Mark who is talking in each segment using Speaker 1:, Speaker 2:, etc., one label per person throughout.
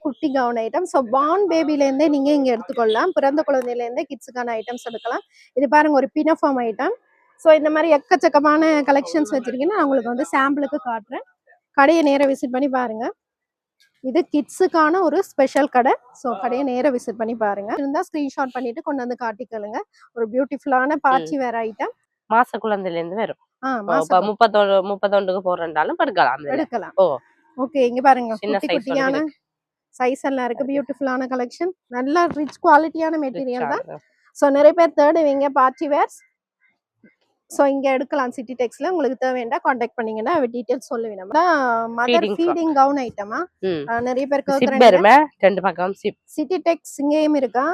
Speaker 1: குட்டி gown item. So born பேபிலேருந்தே நீங்க இங்க எடுத்துக்கொள்ளலாம். பிறந்த குழந்தையிலேருந்தே கிட்ஸுக்கான ஐட்டம்ஸ் எடுக்கலாம். இது பாருங்க ஒரு பினஃபார்ம் ஐட்டம். ஸோ இந்த மாதிரி எக்கச்சக்கமான கலெக்ஷன்ஸ் வச்சிருக்கீங்கன்னா நான் உங்களுக்கு வந்து சாம்பிளுக்கு காட்டுறேன். கடையை நேராக விசிட் பண்ணி பாருங்க. இது கிட்ஸுக்கான ஒரு ஸ்பெஷல் கடை. ஸோ கடையை நேராக விசிட் பண்ணி பாருங்க. இருந்தால் ஸ்க்ரீன்ஷாட் பண்ணிட்டு கொண்டு வந்து காட்டிக்கலுங்க. ஒரு பியூட்டிஃபுல்லான பார்ட்டி வேற ஐட்டம்.
Speaker 2: மாச குழந்தையிலேருந்து வரும். 31க்கு போறேன்றாலும் எடுக்கலாம்.
Speaker 1: ஓகே, இங்க பாருங்க குட்டி குட்டியான சைஸ் எல்லாம் இருக்கு. பியூட்டிஃபுல்லான கலெக்ஷன். நல்ல ரிச் குவாலிட்டியான மெட்டீரியல் தான். ஸோ நிறைய பேர் தேடுவீங்க பார்ட்டி வேர்ஸ். ஸோ இங்க எடுக்கலாம். சிட்டி டெக்ஸ்ல உங்களுக்கு தேவையா கான்டாக்ட் பண்ணீங்கன்னா டீடைல்ஸ் சொல்லுவேன். மதர் ஃபீடிங் கவுன் ஐட்டமா நிறைய பேர் கேக்குறாங்க.
Speaker 2: ரெண்டு பக்கம்
Speaker 1: சிட்டி டெக்ஸ் இங்கேயும் இருக்கா?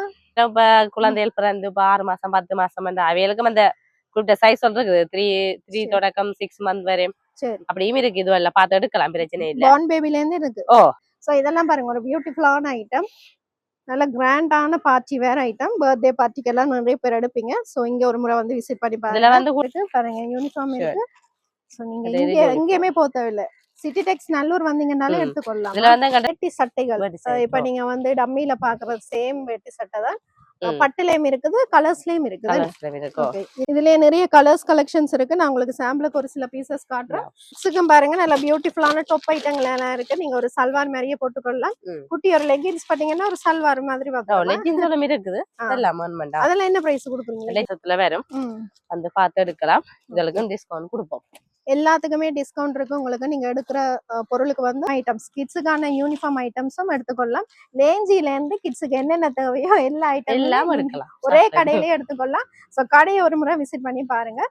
Speaker 2: இப்ப குழந்தைகள் பிறந்து 6 மாசம் 10 மாசம் அவைகளுக்கும் அந்த குறிப்பிட்ட சைஸ் இருக்குது. 3 தொடக்கம் 6 மந்த் வரையும் அப்படியும் இருக்கு. இது எல்லாம் பார்த்து எடுக்கலாம், பிரச்சனை இல்லை.
Speaker 1: பார்ன் பேபில இருந்து இருக்கு. ஸோ இதெல்லாம் பாருங்க ஒரு பியூட்டிஃபுல்லான ஐட்டம். நல்ல கிராண்டான பார்ட்டி வேற ஐட்டம். பர்த்டே பார்ட்டிக்கெல்லாம் நிறைய பேர் எடுப்பீங்க. ஸோ இங்க ஒரு முறை வந்து விசிட் பண்ணி பாருங்க. பாருங்க யூனிஃபார்ம் இருக்கு. ஸோ நீங்க எங்கேயுமே போக தேவையில்லை. சிட்டி டெக்ஸ் நல்லூர் வந்தீங்கன்னாலே எடுத்துக்கொள்ளலாம். வெட்டி சட்டைகள் இப்ப நீங்க வந்து டம்மியில பாக்குறது சேம் வெட்டி சட்டை தான். பட்டுலயும் இருக்குது, கலர்ஸ்லயும் இருக்குது. இதுலயே நிறைய கலர்ஸ் கலெக்ஷன்ஸ் இருக்கு. நான் உங்களுக்கு சாம்பிளுக்கு ஒரு சில பீசஸ் காட்டுறேன். பாருங்க நல்ல பியூட்டிஃபுல்லான டாப் ஐட்டங்கள் எல்லாம் இருக்கு. நீங்க ஒரு சல்வார் மாதிரியே போட்டுக்கொள்ளலாம். குட்டி ஒரு லெகின்ஸ் பாத்தீங்கன்னா ஒரு சல்வார் மாதிரி
Speaker 2: இருக்குது.
Speaker 1: அதெல்லாம் என்ன பிரைஸ் கொடுக்குறீங்க?
Speaker 2: வரும் அந்த பார்த்து எடுக்கலாம். இதெல்லாம் டிஸ்கவுண்ட் கொடுப்போம்.
Speaker 1: எல்லாத்துக்குமே டிஸ்கவுண்ட் இருக்கு உங்களுக்கு. நீங்க எடுக்கிற பொருளுக்கு வந்து ஐட்டம்ஸ் கிட்ஸுக்கான யூனிஃபார்ம் ஐட்டம்ஸும் எடுத்துக்கொள்ளலாம். லேஞ்சில இருந்து கிட்ஸுக்கு என்னென்ன தேவையோ எல்லா ஐட்டம்
Speaker 2: எல்லாம் எடுக்கலாம்.
Speaker 1: ஒரே கடையிலேயே எடுத்துக்கொள்ளலாம். ஸோ கடையை ஒரு முறை விசிட் பண்ணி பாருங்க.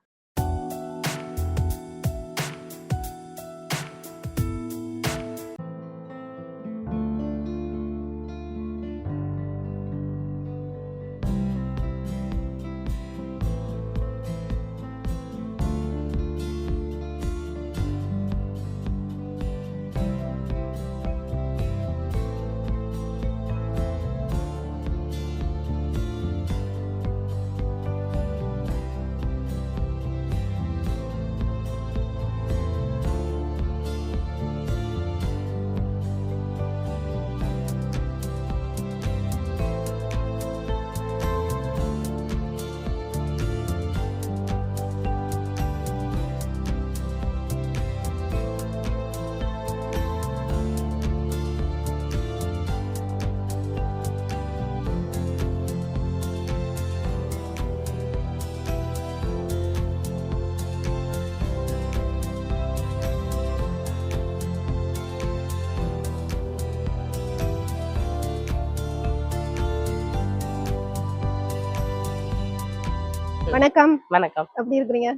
Speaker 1: வணக்கம்.
Speaker 2: வணக்கம்.
Speaker 1: எப்படி இருக்கீங்க?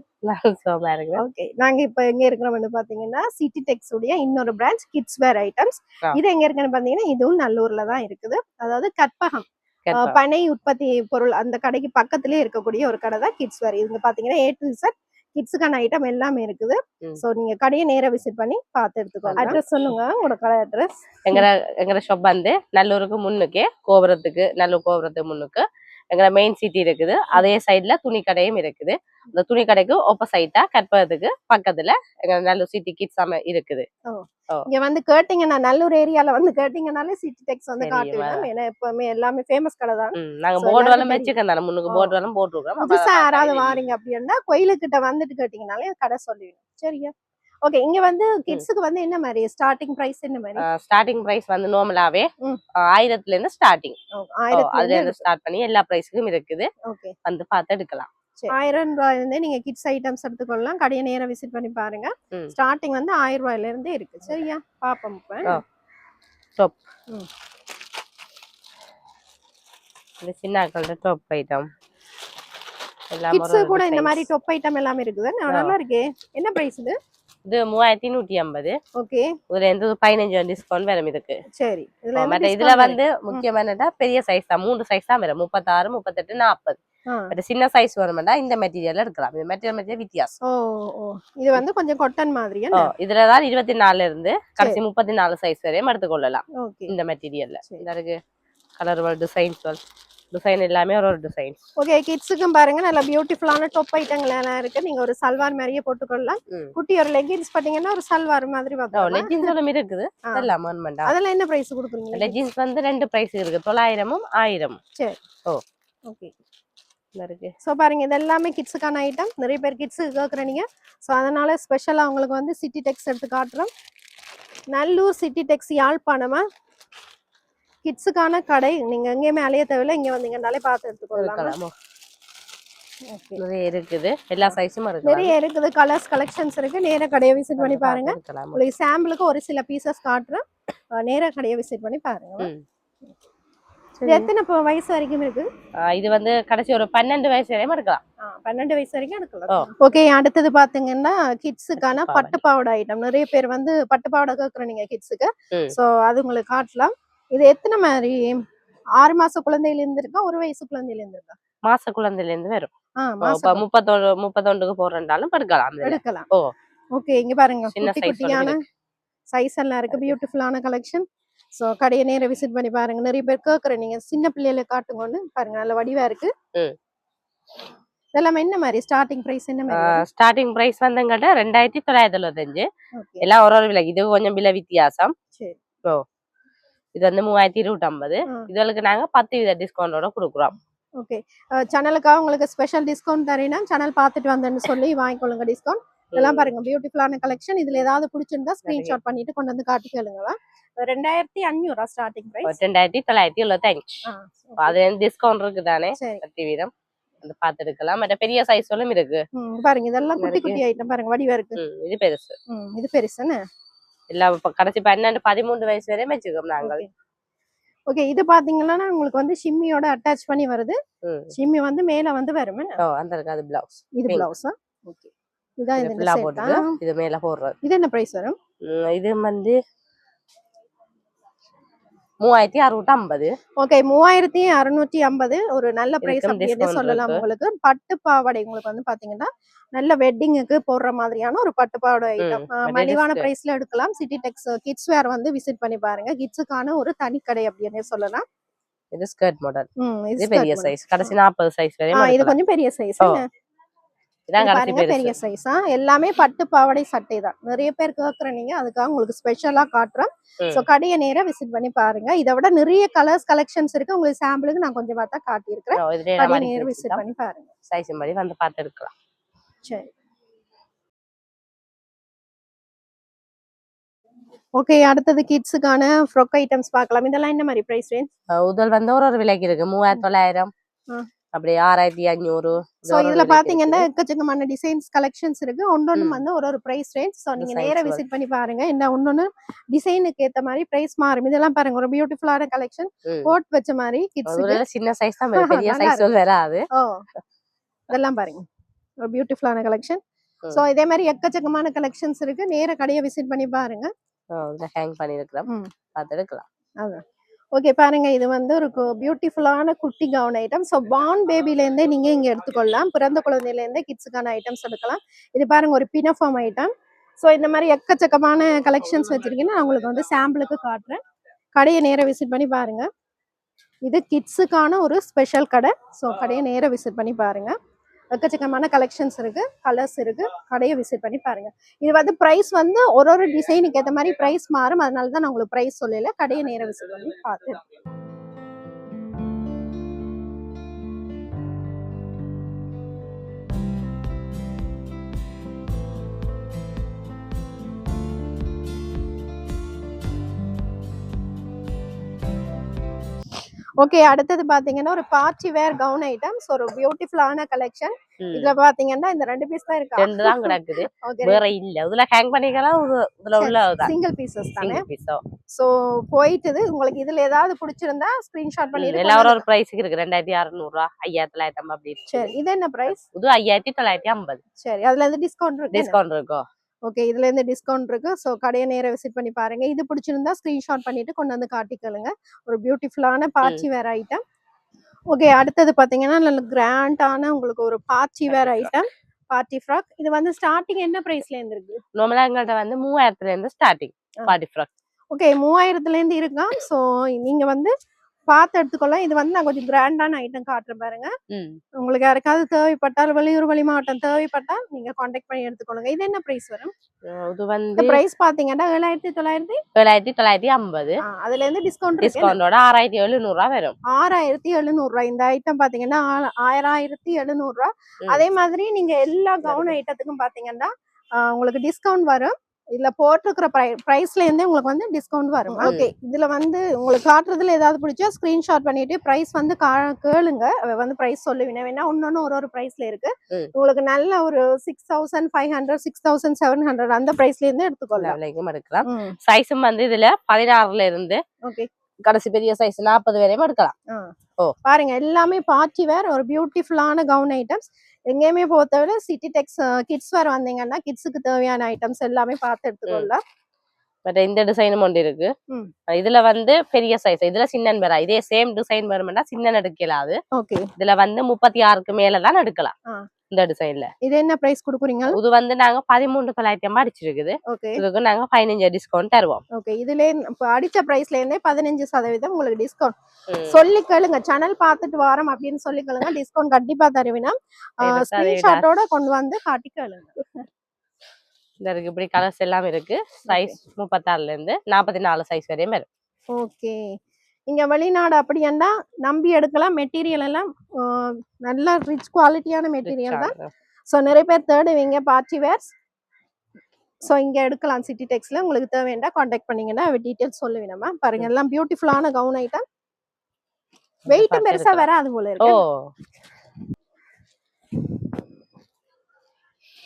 Speaker 2: ஓகே,
Speaker 1: நாங்க இப்ப எங்க இருக்கிறோம்னு பாத்தீங்கன்னா சிட்டி டெக்ஸ் உடைய இன்னொரு பிரான்ச் கிட்ஸ் வேர் ஐட்டம்ஸ். இது எங்க இருக்குன்னு பாத்தீங்கன்னா இதுவும் நல்லூர்ல தான் இருக்குது. அதாவது கற்பகம் பனை உற்பத்தி பொருள் அந்த கடைக்கு பக்கத்துலயே இருக்கக்கூடிய ஒரு கடை தான் கிட்ஸ் வேர். இவங்க பாத்தீங்கன்னா A to Z கிட்ஸுக்கான ஐட்டம் எல்லாமே இருக்குது. சோ நீங்க கடையை நேரா விசிட் பண்ணி பார்த்து எடுத்துக்கோங்க. அட்ரஸ் சொல்லுங்க, உங்களோட கடை அட்ரஸ்.
Speaker 2: எங்க ஷாப் வந்து நல்லூருக்கு முன்னுக்கு கோபுரத்துக்கு நல்லூர் கோபுரத்துக்கு முன்னுக்கு எங்க மெயின் சிட்டி இருக்குது. அதே சைட்ல துணி கடையும் இருக்குது. அந்த துணி கடைக்கு ஆப்போசைட்டா கற்பகத்துக்கு பக்கத்துல எங்க நல்லூர் சிட்டி கிட்ஸ் இருக்குது.
Speaker 1: இங்க வந்து கேட்டீங்கன்னா நல்லூர் ஏரியால வந்து கேட்டீங்கன்னாலே சிட்டி டெக்ஸ் வந்து காட்டுவேன். ஏன்னா எப்பவுமே எல்லாமே ஃபேமஸ் கடை தான்.
Speaker 2: நாங்க போர்டு வலம் வச்சிருக்கோம். முன்னுக்கு போர்டு வலம் போட்டுருக்கோம்.
Speaker 1: புதுசா யாராவது வாரீங்க அப்படின்னா கோயிலுக்கிட்ட வந்துட்டு கேட்டீங்கன்னாலே கடை சொல்லிடுவேன். சரியா? ஓகே, இங்க வந்து கிட்ஸ்க்கு வந்து என்ன மாதிரி ஸ்டார்டிங் பிரைஸ் என்ன மாதிரி?
Speaker 2: ஸ்டார்டிங் பிரைஸ் வந்து நார்மலாவே 1000ல இருந்து ஸ்டார்டிங். அதுல இருந்து ஸ்டார்ட் பண்ணி எல்லா பிரைஸ்க்கும் இருக்குது.
Speaker 1: ஓகே,
Speaker 2: வந்து பார்த்து எடுக்கலாம்.
Speaker 1: 1000 ரூபாயில இருந்து நீங்க கிட்ஸ் ஐட்டம்ஸ் எடுத்துக்கொள்ளலாம். கடையை நேரா விசிட் பண்ணி பாருங்க. ஸ்டார்டிங் வந்து 1000 ரூபாயில இருந்து இருக்கு. சரியா? பாப்போம்.
Speaker 2: டாப் இந்த சின்ன கலர் டாப் ஐட்டம் எல்லாம்
Speaker 1: கிட்ஸ் கூட இந்த மாதிரி டாப் ஐட்டம் எல்லாமே இருக்குது. நல்லா இருக்கு. என்ன பிரைஸ் இது?
Speaker 2: இது 3150.
Speaker 1: ஓகே,
Speaker 2: இதுல இருந்து 15 டிஸ்கவுண்ட் வரும் இதுக்கு.
Speaker 1: சரி,
Speaker 2: இதுல வந்து முக்கியமானதா பெரிய சைஸ் தான். 3 சைஸ் தான் வரும். 36, 38, 40. சின்ன சைஸ் வரும்டா இந்த மெட்டீரியல் எடுக்கலாம். இந்த மெட்டீரியல் வித்தியாசம்.
Speaker 1: இது வந்து கொஞ்சம் காட்டன் மாதிரியா?
Speaker 2: இதுலதான் 24 இருந்து கடைசி 34 சைஸ் வரையும் எடுத்துக்கொள்ளலாம் இந்த மெட்டீரியல்ல. இந்த கலர் டிசைன்ஸ் டிசைன் எல்லாமே ஒரு டிசைன்.
Speaker 1: ஓகே, கிட்ஸுக்கும் பாருங்க நல்ல பியூட்டிஃபுல்லான டாப் ஐட்டங்கள் எல்லாம் இருக்கு. நீங்க ஒரு சல்வார் மாதிரியே போட்டுக்கொள்ளலாம். குட்டி ஒரு லெகின்ஸ் பாத்தீங்கன்னா ஒரு சல்வார் மாதிரி வந்துரும்.
Speaker 2: லெகின்ஸ் எல்லாம் இருக்குது. அதெல்லாம் மன்மண்டா.
Speaker 1: அதெல்லாம் என்ன பிரைஸ் கொடுக்குறீங்க?
Speaker 2: லெகின்ஸ் வந்து ரெண்டு பிரைஸ் இருக்கு, 900 1000.
Speaker 1: சரி.
Speaker 2: ஓ
Speaker 1: ஓகே
Speaker 2: இருக்கு.
Speaker 1: ஸோ பாருங்க இது எல்லாமே கிட்ஸுக்கான ஐட்டம். நிறைய பேர் கிட்ஸுக்கு கேட்குறீங்க. ஸோ அதனால ஸ்பெஷலாக உங்களுக்கு வந்து சிட்டி டெக்ஸ் எடுத்து காட்டுறோம். நல்லூர் சிட்டி டெக்ஸ் யாழ்ப்பாணமா கிட்ஸுக்கான கடை. நீங்க எங்கேயுமே அலைய தேவையில்லை, இங்க வந்தீங்கன்னாலே பார்த்து எடுத்துக்கொள்ளலாம்.
Speaker 2: நிறைய இருக்குது, எல்லா சைஸும் இருக்கு.
Speaker 1: நிறைய இருக்குது, கலர்ஸ் கலெக்ஷன்ஸ் இருக்கு. நேர கடையை விசிட் பண்ணி பாருங்க. உங்களுக்கு சாம்பிளுக்கு ஒரு சில பீசஸ் காட்டுறேன், நேர கடையை விசிட் பண்ணி பாருங்க. இது எத்தனை வயசு வரைக்கும் இருக்கு?
Speaker 2: இது வந்து கடைசி ஒரு 12 வயசு வரையும் எடுக்கலாம்.
Speaker 1: 12 வயசு வரைக்கும் எடுக்கலாம். ஓகே, அடுத்தது பாத்தீங்கன்னா கிட்ஸுக்கான பட்டு பாவாடை ஐட்டம். நிறைய பேர் வந்து பட்டு பாவாடை கேக்குறீங்க கிட்ஸுக்கு. சோ அது உங்களுக்கு காட்டலாம். இது எத்தனை மாதிரி? 6 மாச குழந்தையில இருந்து இருக்கா, 1 வயசு குழந்தையில இருந்து இருக்கா?
Speaker 2: மாச குழந்தையில இருந்து வரும். 31 போறேன்டாலும் எடுக்கலாம். ஓ
Speaker 1: ஓகே, இங்க பாருங்க குட்டி குட்டியான சைஸ் எல்லாம் இருக்கு. பியூட்டிஃபுல்லான கலெக்ஷன். சோ கடையை நேர விசிட் பண்ணி பாருங்க. நிறைய பேர் கேக்குறேன், நீங்க சின்ன பிள்ளைகளை காட்டுங்கன்னு பாருங்க. நல்ல வடிவா இருக்கு. இதெல்லாம் என்ன மாதிரி ஸ்டார்டிங் பிரைஸ்? என்ன மாதிரி
Speaker 2: ஸ்டார்டிங் பிரைஸ் வந்துங்கட்ட 2975. எல்லாம் ஒரு விலை. இது கொஞ்சம் விலை வித்தியாசம்.
Speaker 1: சரி.
Speaker 2: ஓ இது வந்து 3250. இதுகளுக்கு நாங்க 10% டிஸ்கவுண்டோட கொடுக்குறோம்.
Speaker 1: ஓகே, சேனலுக்காக உங்களுக்கு ஸ்பெஷல் டிஸ்கவுண்ட் தரேன்னா சேனல் பார்த்துட்டு வந்தேன்னு சொல்லி வாங்கிக்கொள்ளுங்க டிஸ்கவுண்ட். இதெல்லாம் பாருங்க பியூட்டிஃபுல்லான கலெக்ஷன். இதுல ஏதாவது பிடிச்சிருந்தா ஸ்கிரீன்ஷாட் பண்ணிட்டு கொண்டு வந்து காட்டிக்கலுங்களா. 2500 ஸ்டார்டிங் பிரைஸ்.
Speaker 2: 2975. அது டிஸ்கவுண்ட் இருக்கு தானே 10%. அந்த பார்த்து எடுக்கலாம். மற்ற பெரிய சைஸ்களும் இருக்கு.
Speaker 1: பாருங்க இதெல்லாம் குட்டி குட்டி ஐட்டம் பாருங்க, வடிவா இருக்கு.
Speaker 2: இது பெருசு.
Speaker 1: இது பெருசுன்னு
Speaker 2: எல்லாம் கடைசி 12 13 வயசு வரையும் வச்சுக்கோம் நாங்கள்.
Speaker 1: ஓகே, இது பாத்தீங்கன்னா உங்களுக்கு வந்து ஷிம்மியோட அட்டாச் பண்ணி வருது. ஷிம்மி வந்து மேல வந்து வரும்.
Speaker 2: அந்த இருக்கு, அது பிளவுஸ்.
Speaker 1: இது பிளவுஸா? ஓகே, இதான் இந்த செட்.
Speaker 2: இது மேல போடுறது.
Speaker 1: இது என்ன பிரைஸ் வரும்?
Speaker 2: இது வந்து 3650.
Speaker 1: ஓகே, 3650 ஒரு நல்ல பிரைஸ் அப்படினே சொல்லலாம். உங்களுக்கு பட்டு பாவாடை உங்களுக்கு வந்து பாத்தீங்கன்னா நல்ல வெட்டிங்க்கு போடுற மாதிரியான ஒரு பட்டு பாவாடை ஐட்டம். மலிவான பிரைஸ்ல எடுக்கலாம். சிட்டி டெக்ஸ் கிட்ஸ் வேர் வந்து விசிட் பண்ணி பாருங்க. கிட்ஸுக்கான ஒரு தனி கடை அப்படினே சொல்லலாம்.
Speaker 2: இது ஸ்கர்ட் மாடல். இது பெரிய சைஸ், கடைசி 40 சைஸ் வரையும்.
Speaker 1: இது கொஞ்சம் பெரிய சைஸ்.
Speaker 2: இதான் கடைசி
Speaker 1: பெரிய சைஸா. எல்லாமே பட்டு பாவாடை சட்டை தான். நிறைய பேர் கேக்குறீங்க, அதுக்காக உங்களுக்கு ஸ்பெஷலா காட்டுறோம். சோ கடையை நேரா விசிட் பண்ணி பாருங்க. இதை விட நிறைய கலர்ஸ் கலெக்ஷன்ஸ் இருக்கு. உங்களுக்கு சாம்பிளுக்கு நான் கொஞ்சம் பார்த்தா காட்டி இருக்கிறேன். கடையை நேரா விசிட் பண்ணி பாருங்க.
Speaker 2: சைஸ் மாதிரி வந்து பார்த்து எடுக்கலாம்.
Speaker 1: சரி. ஓகே, அடுத்தது கிட்ஸுக்கான ஃப்ராக் ஐட்டம்ஸ் பார்க்கலாம். இதெல்லாம் என்ன மாதிரி பிரைஸ் ரேஞ்ச்?
Speaker 2: முதல் வந்து ஒரு விலைக்கு இருக்கு 3900, அப்படியே 6500.
Speaker 1: சோ இதுல பாத்தீங்கன்னா எக்கச்சக்கமான டிசைன்ஸ் கலெக்ஷன்ஸ் இருக்கு. ஒன்னொன்னு வந்து ஒரு பிரைஸ் ரேஞ்ச். சோ நீங்க நேரா விசிட் பண்ணி பாருங்க. என்ன ஒன்னொன்னு டிசைனுக்கு ஏத்த மாதிரி பிரைஸ் மாறும். இதெல்லாம் பாருங்க ஒரு பியூட்டிஃபுல்லான கலெக்ஷன். கோட் வச்ச மாதிரி கிட்ஸ்க்கு
Speaker 2: சின்ன சைஸ் தான், பெரிய சைஸ் வராது.
Speaker 1: இதெல்லாம் பாருங்க ஒரு பியூட்டிஃபுல்லான கலெக்ஷன். சோ இதே மாதிரி எக்கச்சக்கமான கலெக்ஷன்ஸ் இருக்கு. நேரா கடையை விசிட் பண்ணி பாருங்க.
Speaker 2: ஹேங் பண்ணி இருக்கிறோம், பார்த்து எடுக்கலாம்.
Speaker 1: அதான். ஓகே, பாருங்க இது வந்து ஒரு பியூட்டிஃபுல்லான குட்டி கவுன் ஐட்டம். ஸோ பார்ன் பேபில இருந்தே நீங்க இங்க எடுத்துக்கொள்ளலாம். பிறந்த குழந்தையில இருந்தே கிட்ஸுக்கான ஐட்டம்ஸ் எடுக்கலாம். இது பாருங்க ஒரு பினஃபார்ம் ஐட்டம். ஸோ இந்த மாதிரி எக்கச்சக்கமான கலெக்ஷன்ஸ் வச்சிருக்கீங்கன்னா நான் உங்களுக்கு வந்து சாம்பிளுக்கு காட்டுறேன். கடையை நேரா விசிட் பண்ணி பாருங்க. இது கிட்ஸுக்கான ஒரு ஸ்பெஷல் கடை. ஸோ கடையை நேரா விசிட் பண்ணி பாருங்க. எக்கச்சக்கமான கலெக்ஷன்ஸ் இருக்கு, கலர்ஸ் இருக்கு. கடையை விசிட் பண்ணி பாருங்க. இது வந்து பிரைஸ் வந்து ஒரு டிசைனுக்கு ஏற்ற மாதிரி பிரைஸ் மாறும். அதனால தான் நான் உங்களுக்கு பிரைஸ் சொல்லல. கடையை நேரா விசிட் பண்ணி பார்த்து. ஓகே, அடுத்தது பாத்தீங்கன்னா ஒரு பார்ட்டி வேர் கவுன் ஐட்டம்ஸ். ஒரு பியூட்டிஃபுல்லான கலெக்ஷன். இதுல பாத்தீங்கன்னா இந்த ரெண்டு பீஸ் தான் இருக்கு.
Speaker 2: ரெண்டு தான் கிடக்குது, வேற இல்ல. இதுல ஹேங் பண்ணிக்கலாம். இதுல உள்ள
Speaker 1: சிங்கிள் பீசஸ் தானே. சோ போயிட்டு உங்களுக்கு இதுல ஏதாவது பிடிச்சிருந்தா ஸ்கிரீன்ஷாட் பண்ணிட்டு.
Speaker 2: எல்லாரும் ஒரு பிரைஸ்க்கு இருக்கு. 2600, 5950 அப்படி.
Speaker 1: சரி, இது என்ன பிரைஸ்?
Speaker 2: இது 5950.
Speaker 1: சரி, அதுல இருந்து டிஸ்கவுண்ட் இருக்கு.
Speaker 2: டிஸ்கவுண்ட் இருக்கோ?
Speaker 1: ஓகே, இதுல இருந்து டிஸ்கவுண்ட் இருக்கு. சோ கடையை நேரா விசிட் பண்ணி பாருங்க. இது பிடிச்சிருந்தா ஸ்கிரீன்ஷாட் பண்ணிட்டு கொண்டு வந்து காட்டிக்கலுங்க. ஒரு பியூட்டிஃபுல்லான பார்ட்டி வேர் ஐட்டம். ஓகே, அடுத்தது பாத்தீங்கன்னா நல்ல கிராண்டான உங்களுக்கு ஒரு party wear item. Party frock. இது வந்து ஸ்டார்டிங் என்ன பிரைஸ்ல இருந்து இருக்கு?
Speaker 2: நார்மலா எங்கள்ட்ட வந்து 3000ல இருந்து ஸ்டார்டிங் பார்ட்டி ஃப்ராக்.
Speaker 1: ஓகே, 3000ல இருந்து இருக்கா. சோ நீங்க வந்து பார்த்து எடுத்துக்கொள்ளலாம். இது வந்து நான் கொஞ்சம் கிராண்டான ஐட்டம் காட்டுறேன் பாருங்க. உங்களுக்கு யாருக்காவது தேவைப்பட்டால் வெளியூர் வெளி மாவட்டம் தேவைப்பட்டால் நீங்க கான்டாக்ட் பண்ணி எடுத்துக்கொள்ளுங்க. இது என்ன பிரைஸ் வரும்?
Speaker 2: இது வந்து
Speaker 1: பிரைஸ் பாத்தீங்கன்னா 7950.
Speaker 2: 7950.
Speaker 1: அதுல இருந்து டிஸ்கவுண்ட்
Speaker 2: டிஸ்கவுண்டோட 6700 வரும்.
Speaker 1: 6700. இந்த ஐட்டம் பாத்தீங்கன்னா 6700. அதே மாதிரி நீங்க எல்லா கவுன் ஐட்டத்துக்கும் பாத்தீங்கன்னா உங்களுக்கு டிஸ்கவுண்ட் வரும். இதுல போட்டிருக்கிற பிரைஸ்ல இருந்தே உங்களுக்கு வந்து டிஸ்கவுண்ட் வரும். ஓகே, இதுல வந்து உங்களுக்கு காட்டுறதுல ஏதாவது பிடிச்சா ஸ்கிரீன்ஷாட் பண்ணிட்டு பிரைஸ் வந்து கேளுங்க. வந்து பிரைஸ் சொல்லுவீங்க. வேணா இன்னொன்னு ஒரு பிரைஸ்ல இருக்கு. உங்களுக்கு நல்ல ஒரு 6500 6700 அந்த பிரைஸ்ல இருந்து எடுத்துக்கலாம்.
Speaker 2: சைஸும் வந்து இதுல 16ல இருந்து ஓகே கடைசி பெரிய சைஸ் 40 வரையும் எடுக்கலாம்.
Speaker 1: பாருங்க, எல்லாமே பார்ட்டி வேர் ஒரு பியூட்டிஃபுல்லான கவுன் ஐட்டம்ஸ். எங்கேயுமே பொறுத்தவரை சிட்டி டெக்ஸ் கிட்ஸ் வேர் வந்தீங்கன்னா கிட்ஸுக்கு தேவையான ஐட்டம்ஸ் எல்லாமே பார்த்து எடுத்துக்கொள்ளலாம்.
Speaker 2: பட் இந்த டிசைனும் ஒன்று இருக்கு. இதுல வந்து பெரிய சைஸ், இதுல சின்ன வரா. இதே சேம் டிசைன் வரும்னா சின்ன எடுக்கலாது. ஓகே, இதுல வந்து 36க்கு மேலதான் எடுக்கலாம். இந்த டிசைன்ல இது என்ன பிரைஸ் கொடுக்குறீங்க? இது வந்து நாங்க 13,950 அடிச்சிருக்குது. இதுக்கு நாங்க 15 டிஸ்கவுண்ட் தருவோம். ஓகே, இதுல அடிச்ச பிரைஸ்ல இருந்தே 15% உங்களுக்கு டிஸ்கவுண்ட் சொல்லி கேளுங்க. சேனல் பார்த்துட்டு வரோம் அப்படின்னு சொல்லி கேளுங்க. டிஸ்கவுண்ட் கண்டிப்பா தருவீனா. ஸ்கிரீன்ஷாட்டோட கொண்டு வந்து காட்டி கேளுங்க. இதற்கு இப்படி கலர்ஸ் எல்லாம் இருக்கு. சைஸ் 36ல இருந்து 44 சைஸ் வரையும் வரும். ஓகே, இங்க வெளிநாடு அப்படின்னா நம்பி எடுக்கலாம். மெட்டீரியல் எல்லாம் நல்ல ரிச் குவாலிட்டியான மெட்டீரியல் தான். ஸோ நிறைய பேர் தேடுவீங்க பார்ட்டி வேர்ஸ். ஸோ இங்க எடுக்கலாம். சிட்டி டெக்ஸ்ல உங்களுக்கு தேவையா கான்டாக்ட் பண்ணீங்கன்னா டீட்டெயில்ஸ் சொல்லுவீங்க. பாருங்க, எல்லாம் பியூட்டிஃபுல்லான கவுன் ஐட்டம். வெயிட்டும் பெருசா வராது போல இருக்கு.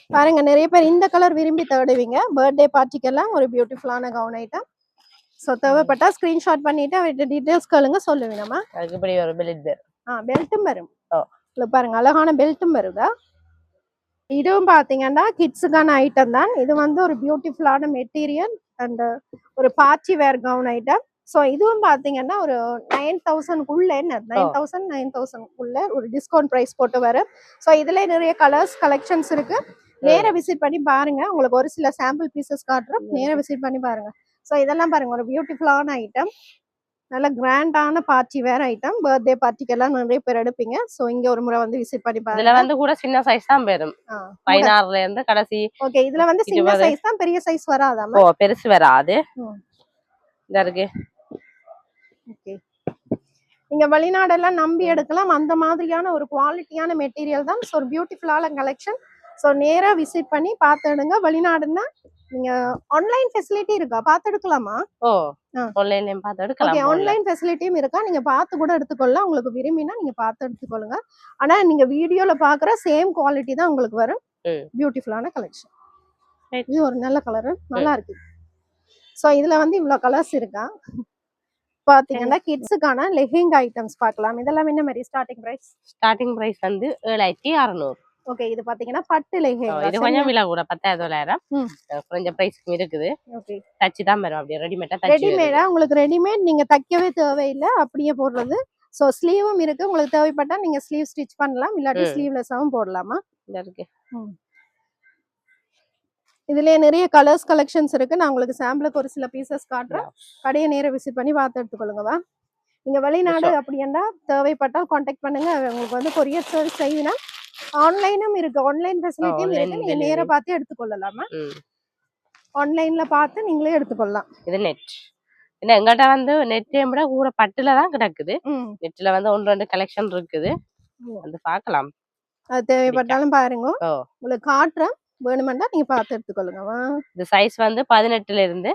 Speaker 2: பாருங்க, நிறைய பேர் இந்த கலர் விரும்பி தேடுவீங்க. பர்த்டே பார்ட்டிக்கெல்லாம் ஒரு பியூட்டிஃபுல்லான கவுன் ஐட்டம். சோ தேவைப்பட்டா ஸ்கிரீன்ஷாட் பண்ணிட்டு அவர்கிட்ட டீடைல்ஸ் கேளுங்க, சொல்லுவீங்கம்மா. அதுக்கு இப்படி ஒரு பெல்ட் பெல்ட்டும் வரும். இல்ல பாருங்க, அழகான பெல்ட்டும் வருதா. இதுவும் பாத்தீங்கன்னா கிட்ஸுக்கான ஐட்டம் தான். இது வந்து ஒரு பியூட்டிஃபுல்லான மெட்டீரியல் அண்ட் ஒரு party wear gown item. So இதுவும் பாத்தீங்கன்னா ஒரு 9000க்குள்ள, என்ன 9000 ஒரு டிஸ்கவுண்ட் ப்ரைஸ் போட்டு வரும். ஸோ இதுல நிறைய கலர்ஸ் கலெக்ஷன்ஸ் இருக்கு. நேர விசிட் பண்ணி பாருங்க. உங்களுக்கு ஒரு சில சாம்பிள் பீசஸ் காட்டுறோம், நேர விசிட் பண்ணி பாருங்க. ஸோ இதெல்லாம் பாருங்க, ஒரு பியூட்டிஃபுல்லான ஐட்டம், நல்ல கிராண்டான பார்ட்டி வேர் ஐட்டம். பர்த்டே பார்ட்டிக்கெல்லாம் நிறைய பேர் எடுப்பீங்க. ஸோ இங்க ஒரு முறை வந்து விசிட் பண்ணி பாருங்க. இதுல வந்து கூட சின்ன சைஸ் தான் வரும். 16ல இருந்து கடைசி. ஓகே, இதுல வந்து சின்ன சைஸ் தான், பெரிய சைஸ் வராதாமா? ஓ, பெருசு வராது. இதா இருக்கு. ஓகே, நீங்க வெளிநாடெல்லாம் நம்பி எடுக்கலாம். அந்த மாதிரியான ஒரு குவாலிட்டியான மெட்டீரியல் தான். ஸோ ஒரு பியூட்டிஃபுல்லான கலெக்ஷன். ஸோ நேரா விசிட் பண்ணி பார்த்து எடுங்க. வெளிநாடுன்னா நீங்க ஆன்லைன் ஃபெசிலிட்டி இருக்கா? பார்த்து எடுக்கலாமா? ஓ, ஆன்லைன்லயும் பார்த்து எடுக்கலாம். ஓகே, ஆன்லைன் ஃபெசிலிட்டியும் இருக்கா. நீங்க பார்த்து கூட எடுத்துக்கொள்ளலாம். உங்களுக்கு விரும்பினா நீங்க பார்த்து எடுத்துக்கொள்ளுங்க. ஆனா நீங்க வீடியோல பாக்குற சேம் குவாலிட்டி தான் உங்களுக்கு வரும். பியூட்டிஃபுல்லான கலெக்ஷன். இது ஒரு நல்ல கலர், நல்லா இருக்கு. ஸோ இதுல வந்து இவ்வளவு கலர்ஸ் இருக்கா. பாத்தீங்கன்னா கிட்ஸுக்கான லெஹெங்கா ஐட்டம்ஸ் பார்க்கலாம். இதெல்லாம் என்ன மாதிரி ஸ்டார்டிங் பிரைஸ்? ஸ்டார்டிங் பிரைஸ் வந்து 7600. ஓகே, இது பாத்தீங்கன்னா பட்டு லெஹெங்கா. இது கொஞ்சம் விலை கூட 10900. கொஞ்சம் பிரைஸ் இருக்குது. ஓகே, தச்சு தான் வரும். அப்படியே ரெடிமேடா தச்சு. ரெடிமேடா உங்களுக்கு ரெடிமேட் நீங்க தைக்கவே தேவையில்லை, அப்படியே போடுறது. சோ ஸ்லீவும் இருக்கு. உங்களுக்கு தேவைப்பட்டா நீங்க ஸ்லீவ் ஸ்டிச் பண்ணலாம், இல்லாட்டி ஸ்லீவ்லெஸ்ஸாவும் போடலாமா. இந்த இருக்கு. இதுலயே நிறைய கலர்ஸ் கலெக்ஷன்ஸ் இருக்கு. நான் உங்களுக்கு சாம்பிளுக்கு ஒரு சில பீசஸ் காட்டுறேன். கடையை நேர விசிட் பண்ணி பார்த்து எடுத்துக்கொள்ளுங்கவா. நீங்க வெளிநாடு அப்படின்னா தேவைப்பட்டால் கான்டாக்ட் பண்ணுங்க. உங்களுக்கு வந்து கொரியர் சர்வீஸ் செய்யணும். ஆன்லைனும் இருக்கு, ஆன்லைன் ஃபெசிலிட்டியும் இருக்கு. நீங்க நேரா பார்த்து எடுத்துக்கொள்ளலாமா. ஆன்லைன்ல பார்த்து நீங்களே எடுத்துக்கொள்ளலாம். இது நெட். என்ன எங்கள்கிட்ட வந்து நெட்டையும் விட கூட பட்டுல தான் கிடக்குது. நெட்ல வந்து 1-2 கலெக்ஷன் இருக்குது, வந்து பார்க்கலாம். அது தேவைப்பட்டாலும் பாருங்க, உங்களுக்கு காட்டுறேன். வேணுமெண்டா நீங்க பார்த்து எடுத்துக்கொள்ளுங்க. இந்த சைஸ் வந்து 18ல இருந்து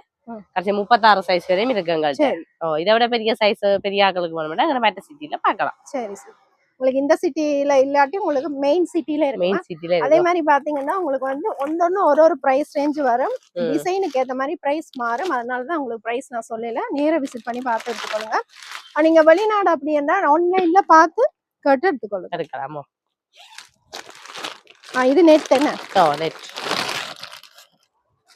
Speaker 2: கடைசி 36 சைஸ் வரையும் இருக்கு எங்கள்கிட்ட. இதை விட பெரிய சைஸ் பெரிய ஆட்களுக்கு வேணுமெண்டா எங்க மெட்ட சிட்டில பார்க்கலாம். சரி சரி, உங்களுக்கு இந்த சிட்டில இல்லாட்டி உங்களுக்கு மெயின் சிட்டில இருக்கு. மெயின் சிட்டில அதே மாதிரி பாத்தீங்கன்னா உங்களுக்கு வந்து ஒன்னொன்னு ஒரு பிரைஸ் ரேஞ்ச் வரும். டிசைனுக்கு ஏத்த மாதிரி பிரைஸ் மாறும். அதனாலதான் உங்களுக்கு பிரைஸ் நான் சொல்லல. நேர விசிட் பண்ணி பார்த்து எடுத்துக்கொள்ளுங்க. நீங்க வெளிநாடு அப்படின்னா ஆன்லைன்ல பார்த்து கேட்டு எடுத்துக்கொள்ளுங்க. எடுக்கலாமோ. இது நெட் என்ன? நெட்.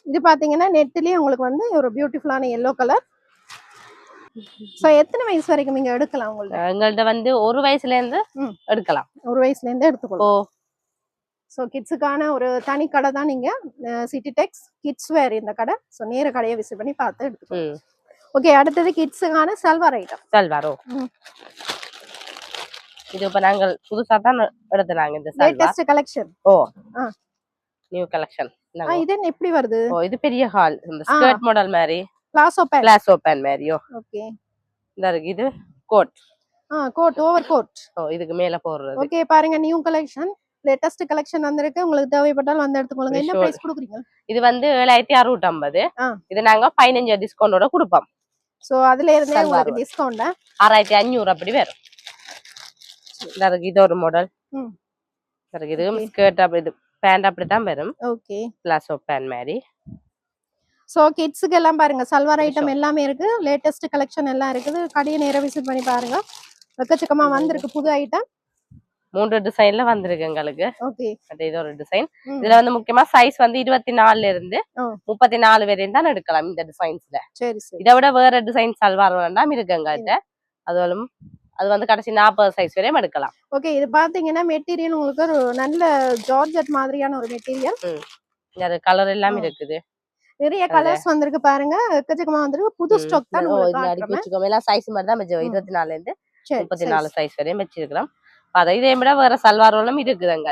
Speaker 2: இது பாத்தீங்கன்னா நெட்லயே உங்களுக்கு வந்து ஒரு பியூட்டிஃபுல்லான yellow கலர். சோ எத்தனை வயசு வரைக்கும் நீங்க எடுக்கலாம்? உங்களுக்கு எங்கள்ட்ட வந்து 1 வயசுல இருந்து எடுக்கலாம். 1 வயசுல இருந்து எடுத்துக்கலாம். சோ கிட்ஸுக்கான ஒரு தனி கடை தான். நீங்க சிட்டி டெக்ஸ் கிட்ஸ் வேர் இந்த கடை. சோ நேர கடையை விசிட் பண்ணி பார்த்து எடுத்துக்கலாம்.
Speaker 1: ஓகே அடுத்தது கிட்ஸுக்கான சல்வார் ஐட்டம்.
Speaker 2: சல்வாரோ இது இப்ப நாங்கள் புதுசா தான் எடுத்தனாங்க இந்த salwar.
Speaker 1: Latest collection.
Speaker 2: Oh
Speaker 1: ah
Speaker 2: new collection.
Speaker 1: இது என்ன எப்படி வருது?
Speaker 2: ஓ இது பெரிய ஹால் இந்த ஸ்கர்ட் மாடல் மாதிரி
Speaker 1: பிளாசோ
Speaker 2: பேன் மாதிரியோ.
Speaker 1: ஓகே
Speaker 2: இந்த இருக்கு இது coat.
Speaker 1: Coat over coat.
Speaker 2: Oh இதுக்கு மேல போடுறது.
Speaker 1: ஓகே பாருங்க நியூ கலெக்ஷன் லேட்டஸ்ட் கலெக்ஷன் வந்திருக்கு. உங்களுக்கு தேவைப்பட்டால் வந்து எடுத்துக்கொள்ளுங்க. என்ன பிரைஸ் கொடுக்குறீங்க?
Speaker 2: இது வந்து 7650. இது நாங்க 15 டிஸ்கவுண்டோட கொடுப்போம்.
Speaker 1: சோ அதுல இருந்தே உங்களுக்கு டிஸ்கவுண்ட்
Speaker 2: 6500 அப்படி வரும். இந்த இருக்கு இது ஒரு மாடல். இருக்கு இது ஸ்கர்ட் அப்படி இது பேண்ட் அப்படி தான் வரும். ஓகே பிளாசோ பேன் மாதிரி.
Speaker 1: சோ கிட்ஸ்க்கு எல்லாம் பாருங்க சல்வார் ஐட்டம் எல்லாமே இருக்கு. லேட்டஸ்ட் கலெக்ஷன் எல்லாம் இருக்குது. கடையை நேரா விசிட் பண்ணி பாருங்க. எக்கச்சக்கமா வந்திருக்கு புது ஐட்டம்.
Speaker 2: 3 டிசைன்ல வந்திருக்கு உங்களுக்கு.
Speaker 1: ஓகே
Speaker 2: இது ஒரு டிசைன். இதுல வந்து முக்கியமா சைஸ் வந்து 24 ல இருந்து 34 வரையும் தான் எடுக்கலாம் இந்த டிசைன்ஸ்ல. சரி சரி. இதை விட வேற டிசைன் சல்வார் வேண்டாம் இருக்குங்க. அதுவும் அது வந்து கடைசி 40 சைஸ் வரையும் எடுக்கலாம்.
Speaker 1: ஓகே இது பாத்தீங்கன்னா மெட்டீரியல் உங்களுக்கு ஒரு நல்ல ஜார்ஜெட் மாதிரியான ஒரு மெட்டீரியல்.
Speaker 2: இந்த கலர் எல்லாம் இருக்குது.
Speaker 1: நிறைய கலர்ஸ் வந்திருக்கு பாருங்க. எக்கச்சக்கமா வந்திருக்கு. புது ஸ்டாக் தான் உங்களுக்கு
Speaker 2: அடிக்கி வச்சுக்கோங்க. எல்லாம் சைஸ் மாதிரி தான் 24 ல இருந்து 34 சைஸ் வரையும் வச்சிருக்கிறோம். அத இதே விட வேற சல்வாரோலும் இருக்குதுங்க.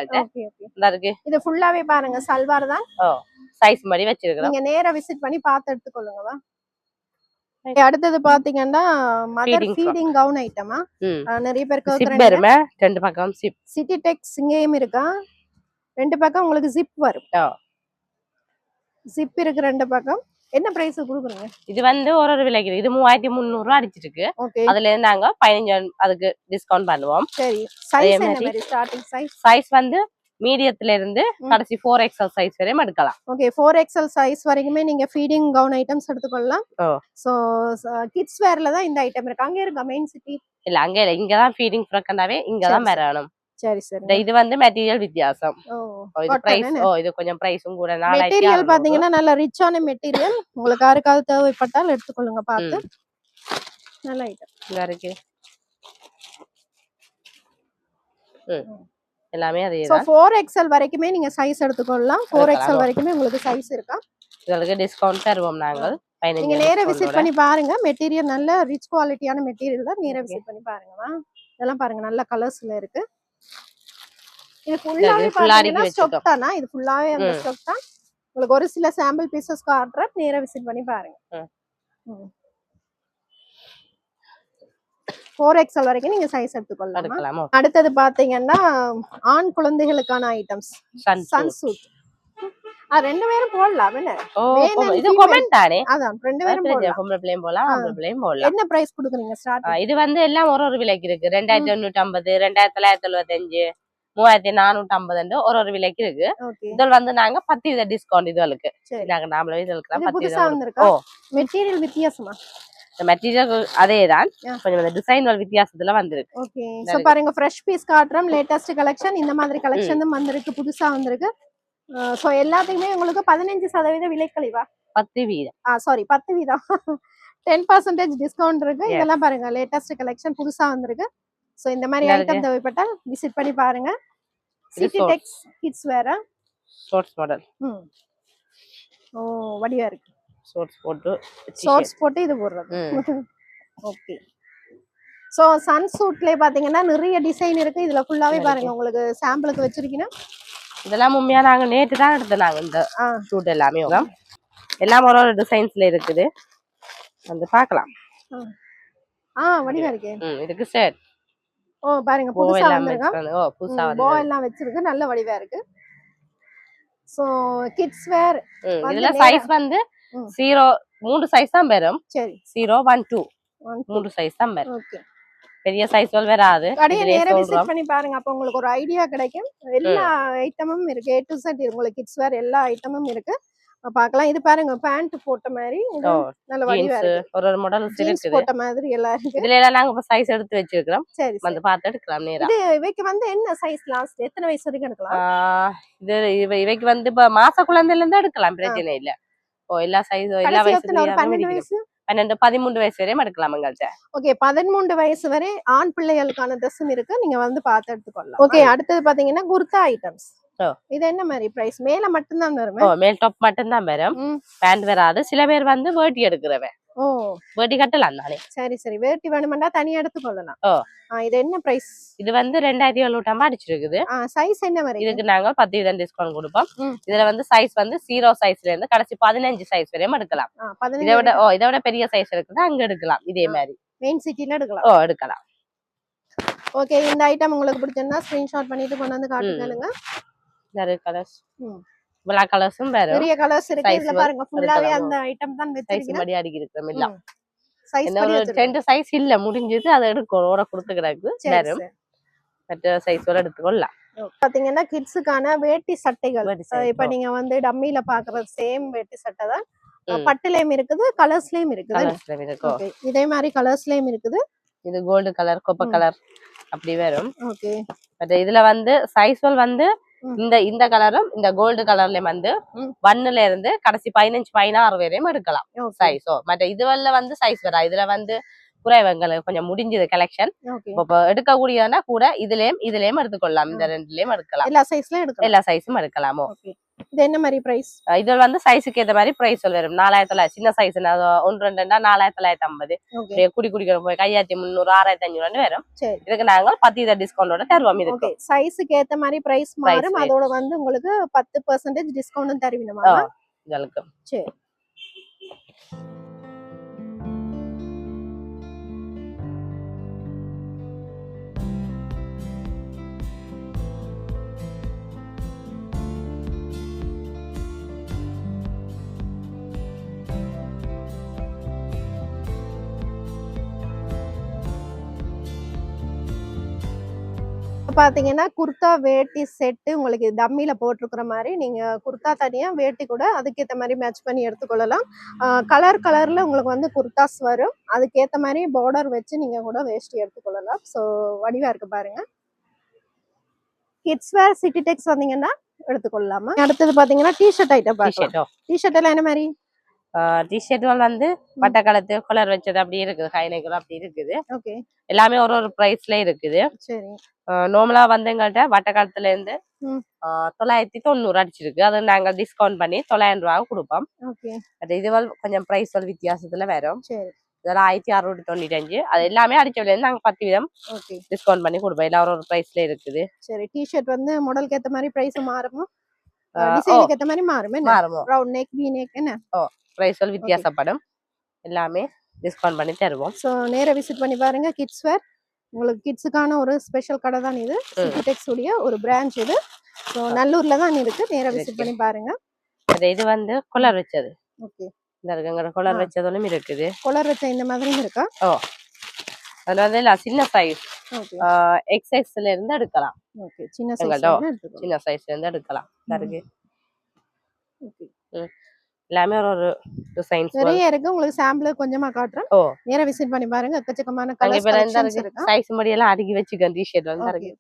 Speaker 1: இது ஃபுல்லாவே பாருங்க சல்வார் தான்.
Speaker 2: சைஸ் மாதிரி வச்சிருக்கோம்.
Speaker 1: நீங்க நேரா விசிட் பண்ணி பார்த்து எடுத்துக்கொள்ளுங்க. அடுத்தது பாத்தீங்கன்னா மதர் ஃபீடிங் கவுன் ஐட்டமா. நிறைய பேர் கேக்குறாங்க.
Speaker 2: ரெண்டு பக்கம் ஜிப்.
Speaker 1: சிட்டி டெக்ஸ் இங்கேயும் இருக்கா. ரெண்டு பக்கம் உங்களுக்கு ஜிப் வரும். ஜிப் இருக்கு ரெண்டு பக்கம். என்ன பிரைஸ் குடுக்குறீங்க?
Speaker 2: இது வந்து ஒரு விலைக்கு இது 3300 அடிச்சிருக்கு. அதுல இருந்து நாங்க 15 அதுக்கு டிஸ்கவுண்ட் பண்ணுவோம்.
Speaker 1: சரி சைஸ் என்ன மாதிரி ஸ்டார்டிங் சைஸ்?
Speaker 2: சைஸ் வந்து மீடியத்துல இருந்து கடைசி 4XL சைஸ் வரையும் எடுக்கலாம்.
Speaker 1: ஓகே 4XL சைஸ் வரைக்குமே நீங்க ஃபீடிங் கவுன் ஐட்டம்ஸ் எடுத்துக்கொள்ளலாம். சோ கிட்ஸ் வேர்ல தான் இந்த ஐட்டம் இருக்கு. அங்க இருக்க மெயின் சிட்டி
Speaker 2: இல்ல அங்க இல்ல இங்க தான் ஃபீடிங் ஃப்ரக்கண்டாவே இங்க தான் வரணும்.
Speaker 1: சரி சரி.
Speaker 2: இது வந்து மெட்டீரியல் வித்தியாசம். இது பிரைஸ் இது கொஞ்சம் பிரைஸும் கூட.
Speaker 1: மெட்டீரியல் பாத்தீங்கன்னா நல்ல ரிச்சான மெட்டீரியல். உங்களுக்கு யாருக்காவது தேவைப்பட்டால் எடுத்துக்கொள்ளுங்க பார்த்து. நல்ல ஐட்டம்
Speaker 2: இங்க இருக்கு. எல்லாமே அதே தான்.
Speaker 1: 4XL வரைக்குமே நீங்க சைஸ் எடுத்துக்கொள்ளலாம். 4XL வரைக்குமே உங்களுக்கு சைஸ் இருக்கா.
Speaker 2: உங்களுக்கு டிஸ்கவுண்ட் தருவோம் நாங்கள்.
Speaker 1: நீங்க நேரா விசிட் பண்ணி பாருங்க. மெட்டீரியல் நல்ல ரிச் குவாலிட்டியான மெட்டீரியல் தான். நேரா விசிட் பண்ணி பாருங்கமா. இதெல்லாம் பாருங்க நல்ல கலர்ஸ்ல இருக்கு. இது ஃபுல்லாவே பாத்தீங்கன்னா ஸ்டாக் தானா? இது ஃபுல்லாவே அந்த ஸ்டாக் தான். உங்களுக்கு ஒரு சில சாம்பிள் பீசஸ் காட்றேன். நேரா விசிட் பண்ணி பாருங்க. 4XL வரைக்கும் நீங்க சைஸ் எடுத்துக்கொள்ளலாம். அடுத்தது பாத்தீங்கன்னா ஆண் குழந்தைகளுக்கான ஐட்டம்ஸ் சன்சூட். ரெண்டு பேரும் போடலாம்.
Speaker 2: இது கமெண்ட் தானே.
Speaker 1: அதான் ரெண்டு பேரும் போடலாம்.
Speaker 2: பொம்பளை பிள்ளையும் போடலாம் ஆம்பளை பிள்ளையும் போடலாம்.
Speaker 1: என்ன பிரைஸ் கொடுக்குறீங்க ஸ்டார்ட்?
Speaker 2: இது வந்து எல்லாம் ஒரு விலைக்கு இருக்கு. 2850, 2975, 3450 ஒரு விலைக்கு இருக்கு. இதில் வந்து நாங்க 10% டிஸ்கவுண்ட் இதுகளுக்கு. நாங்க நாமளே இதுகளுக்கு
Speaker 1: 10%. மெட்டீரியல் வித்தியாசமா?
Speaker 2: மெட்டீரியல் அதேதான். கொஞ்சம் டிசைன் வித்தியாசத்துல வந்திருக்கு.
Speaker 1: ஓகே சோ பாருங்க ஃப்ரெஷ் பீஸ் காட்றோம். லேட்டஸ்ட் கலெக்ஷன் இந்த மாதிரி கலெக்ஷனும் வந்திருக்கு. புதுசா வந்திருக்கு. சோ எல்லாத்துக்குமே உங்களுக்கு 15% விலைக்கழிவா?
Speaker 2: 10%.
Speaker 1: சாரி 10%. 10% டிஸ்கவுண்ட் இருக்கு. இதெல்லாம் பாருங்க லேட்டஸ்ட் கலெக்ஷன் புதுசா வந்திருக்கு. சோ இந்த மாதிரி ஐட்டம் தேவைப்பட்டால் விசிட் பண்ணி பாருங்க. சிட்டி டெக்ஸ் கிட்ஸ் வேற
Speaker 2: ஷார்ட்ஸ் மாடல்.
Speaker 1: ஓ வடிவா இருக்கு.
Speaker 2: ஷார்ட்ஸ்
Speaker 1: போட்டு இது போடுறது. ஓகே சோ சன்சூட்லயே பாத்தீங்கன்னா நிறைய டிசைன் இருக்கு. இதுல ஃபுல்லாவே பாருங்க உங்களுக்கு சாம்பிளுக்கு வச்சிருக்கீங்க.
Speaker 2: இதெல்லாம் உண்மையா நாங்க நேத்து தான் எடுத்தோம். இந்த சூட் எல்லாமே எல்லாம் ஒரு டிசைன்ஸ்ல இருக்குது. வந்து பார்க்கலாம்.
Speaker 1: வடிவா இருக்கு.
Speaker 2: இதுக்கு செட்.
Speaker 1: பாருங்க புதுசா வந்திருக்கு.
Speaker 2: புதுசா
Speaker 1: போ எல்லாம் வச்சிருக்கு. நல்ல வடிவா இருக்கு. சோ கிட்ஸ் வேர்
Speaker 2: இதுல சைஸ் வந்து 0 3 சைஸ் தான் வரும். சரி 0 1 2 3 சைஸ் தான் வரும். ஓகே பெரிய சைஸ்கள் வராது.
Speaker 1: கடையை நேரா விசிட் பண்ணி பாருங்க. அப்ப உங்களுக்கு ஒரு ஐடியா கிடைக்கும். எல்லா ஐட்டமும் இருக்கு. A to Z உங்களுக்கு கிட்ஸ் வேர் எல்லா ஐட்டமும் இருக்கு. பார்க்கலாம். இது பாருங்க பேண்ட் போட்ட மாதிரி நல்ல வடிவா இருக்கு.
Speaker 2: ஒரு மாடல் இருக்குது.
Speaker 1: போட்ட மாதிரி எல்லாம் இருக்கு.
Speaker 2: இதுல எல்லாம் நாங்க சைஸ் எடுத்து வச்சிருக்கோம். சரி வந்து பார்த்து எடுக்கலாம் நேரா.
Speaker 1: இது இவைக்கு வந்து என்ன சைஸ் லாஸ்ட் எத்தனை வயசு வரைக்கும் எடுக்கலாம்?
Speaker 2: இது இவைக்கு வந்து இப்ப மாச குழந்தையில இருந்து எடுக்கலாம். பிரச்சனை இல்ல. எல்லா சைஸ் எல்லா வயசுல
Speaker 1: 12 வயசு
Speaker 2: 12 13 வயசு வரையும் எடுக்கலாம் எங்கள்ட்ட.
Speaker 1: ஓகே 13 வயசு வரை ஆண் பிள்ளைகளுக்கான ட்ரெஸ்ஸும் இருக்கு. நீங்க வந்து பார்த்து எடுத்துக்கொள்ளலாம். ஓகே அடுத்தது பாத்தீங்கன்னா குர்தா ஐட்டம்ஸ். இது என்ன மாதிரி பிரைஸ்? மேல மட்டும் தான் வரும்.
Speaker 2: மேல் டாப் மட்டும் தான் வரும். பேண்ட் வராது. சில பேர் வந்து வேட்டி எடுக்கிறவன்
Speaker 1: ஓ
Speaker 2: வேட்டி கட்டலாம் தானே.
Speaker 1: சரி சரி, வேட்டி வேணுமெண்டா தனியா எடுத்துக்கொள்ளலாம்.
Speaker 2: ஓ
Speaker 1: இது என்ன பிரைஸ்?
Speaker 2: இது வந்து 2750 அடிச்சிருக்குது.
Speaker 1: சைஸ் என்ன வரைக்கும்?
Speaker 2: இதுக்கு நாங்க 10% டிஸ்கவுண்ட் கொடுப்போம்.
Speaker 1: ம்.
Speaker 2: இதுல வந்து சைஸ் வந்து 0 சைஸ்ல இருந்து கடைசி 15 சைஸ் வரையும் எடுக்கலாம்.
Speaker 1: 15
Speaker 2: இதை விட பெரிய சைஸ் இருக்குது, அங்க எடுக்கலாம். இதே மாதிரி
Speaker 1: மெயின் சிட்டில எடுக்கலாம்.
Speaker 2: ஓ எடுக்கலாம்.
Speaker 1: ஓகே, இந்த ஐட்டம் உங்களுக்கு பிடிச்சிருந்தா ஸ்கிரீன்ஷாட் பண்ணிட்டு கொண்டு வந்து காட்டுங்க.
Speaker 2: நிறைய கலர்ஸ், black கலர்ஸும் வேற
Speaker 1: நிறைய கலர்ஸ் இருக்கு. இதுல பாருங்க ஃபுல்லாவே அந்த ஐட்டம் தான்
Speaker 2: சைஸ்
Speaker 1: வெச்சிருக்கீங்க.
Speaker 2: மடி அடிக்கி இருக்கிறோம் எல்லாம்.
Speaker 1: சைஸ்
Speaker 2: என்ன ஒரு 10 சைஸ் இல்ல முடிஞ்சது, அதை எடுக்கணும். ஓட கொடுத்து கிடக்கு வேற மற்ற சைஸ் வர எடுத்துக்கொள்ளலாம்.
Speaker 1: பாத்தீங்கன்னா கிட்ஸுக்கான வேட்டி சட்டைகள். இப்ப நீங்க வந்து டம்மில பாக்குற சேம் வேட்டி சட்டை தான். பட்டுலயும் இருக்குது, கலர்ஸ்லயும் இருக்குது. இதே மாதிரி கலர்ஸ்லயும் இருக்குது. இது
Speaker 2: கோல்டு கலர், கொப்ப கலர் அப்படி வரும்.
Speaker 1: ஓகே,
Speaker 2: பட் இதுல வந்து சைஸ்கள் வந்து இந்த கலரும் இந்த கோல்டு கலர்லயும் வந்து 1ல இருந்து கடைசி 15-16 வரையும் எடுக்கலாம் சைஸ். மற்ற இதுவல்ல வந்து சைஸ் வரா. இதுல வந்து குறைவங்களுக்கு கொஞ்சம் முடிஞ்சது கலெக்ஷன். இப்ப எடுக்கக்கூடியதுனா கூட இதுலயும் எடுத்துக்கொள்ளலாம். இந்த ரெண்டுலயும் எடுக்கலாம். எல்லா சைஸும் எடுக்கலாமோ.
Speaker 1: இது என்ன மாதிரி பிரைஸ்?
Speaker 2: இது வந்து சைஸுக்கு ஏத்த மாதிரி பிரைஸ் வரும். 4000 சின்ன சைஸ் 1-2 4950. குடி குடிக்கணும் போய் 5300 6500 வரும். இதுக்கு நாங்க 10% டிஸ்கவுண்டோட தருவோம். இதுக்கு
Speaker 1: சைஸுக்கு ஏத்த மாதிரி பிரைஸ் மாறும். அதோட வந்து உங்களுக்கு 10% டிஸ்கவுண்ட் தருவீங்க
Speaker 2: உங்களுக்கு.
Speaker 1: சரி, பாத்தீங்கன்னா குர்தா வேட்டி செட்டு உங்களுக்கு டம்மில போட்டிருக்கிற மாதிரி நீங்க குர்தா தனியா வேட்டி கூட அதுக்கேற்ற மாதிரி மேட்ச் பண்ணி எடுத்துக்கொள்ளலாம். கலர்ல உங்களுக்கு வந்து குர்தாஸ் வரும். அதுக்கேற்ற மாதிரி பார்டர் வச்சு நீங்க கூட வேஷ்டி எடுத்துக்கொள்ளலாம். ஸோ வடிவா இருக்கு பாருங்க. கிட்ஸ் வேர் சிட்டி டெக்ஸ் வந்தீங்கன்னா எடுத்துக்கொள்ளலாமா. அடுத்தது பாத்தீங்கன்னா டிஷர்ட் ஐட்டம் பார்க்கலாம். டிஷர்ட் எல்லாம் என்ன மாதிரி?
Speaker 2: டிஷர்ட்கள் வந்து வட்டக்கலத்து கலர் வச்சது அப்படி இருக்குது, ஹைனைகள் அப்படி இருக்குது.
Speaker 1: ஓகே,
Speaker 2: எல்லாமே ஒரு பிரைஸ்ல இருக்குது.
Speaker 1: சரி,
Speaker 2: நார்மலா வந்து எங்கள்கிட்ட வட்டக்காலத்துல இருந்து 990 அடிச்சிருக்கு. அது நாங்க டிஸ்கவுண்ட் பண்ணி 900 ரூபாய் கொடுப்போம். இதுவள் கொஞ்சம் பிரைஸ் வித்தியாசத்துல வரும். இதெல்லாம் 1695. அது எல்லாமே அடிச்சதுல இருந்து நாங்க 10% டிஸ்கவுண்ட் பண்ணி கொடுப்போம். எல்லாரும் ஒரு பிரைஸ்ல இருக்குது.
Speaker 1: சரி, டிஷர்ட் வந்து மாடலுக்கு ஏத்த மாதிரி பிரைஸ் மாறும், டிசைனுக்கு ஏத்த மாதிரி மாறும். ரவுண்ட் நெக், வி நெக் என்ன
Speaker 2: பிரைஸ் வித்தியாசப்படும். எல்லாமே டிஸ்கவுண்ட் பண்ணி தருவோம்.
Speaker 1: ஸோ நேரா விசிட் பண்ணி பாருங்க. கிட்ஸ் வேர் உங்களுக்கு கிட்ஸுக்கான ஒரு ஸ்பெஷல் கடை தான் இது. சிட்டிடெக்ஸ் உடைய ஒரு பிரான்ச் இது. ஸோ நல்லூர்ல தான் இருக்கு. நேரா விசிட் பண்ணி பாருங்க.
Speaker 2: இது வந்து கொலர் வச்சது.
Speaker 1: ஓகே,
Speaker 2: இந்த இருக்குங்கிற கொலர் வச்சதும் இருக்குது.
Speaker 1: கொலர் வச்ச இந்த மாதிரியும் இருக்கா?
Speaker 2: அதுல வந்து சின்ன சைஸ் XXல இருந்து எடுக்கலாம்.
Speaker 1: ஓகே, சின்ன
Speaker 2: சைஸ்ல இருந்து எடுக்கலாம். இருக்கு. எல்லாமே ஒரு டிசைன்ஸ்
Speaker 1: நிறைய இருக்கு. உங்களுக்கு சாம்பிள் கொஞ்சமா காட்டுறேன். நேரா விசிட் பண்ணி பாருங்க. எக்கச்சக்கமான கலர்ஸ் இருக்கு.
Speaker 2: சைஸ் மடி எல்லாம் அடுக்கி வச்சுக்கேன். டி-ஷர்ட் வந்து இருக்கு.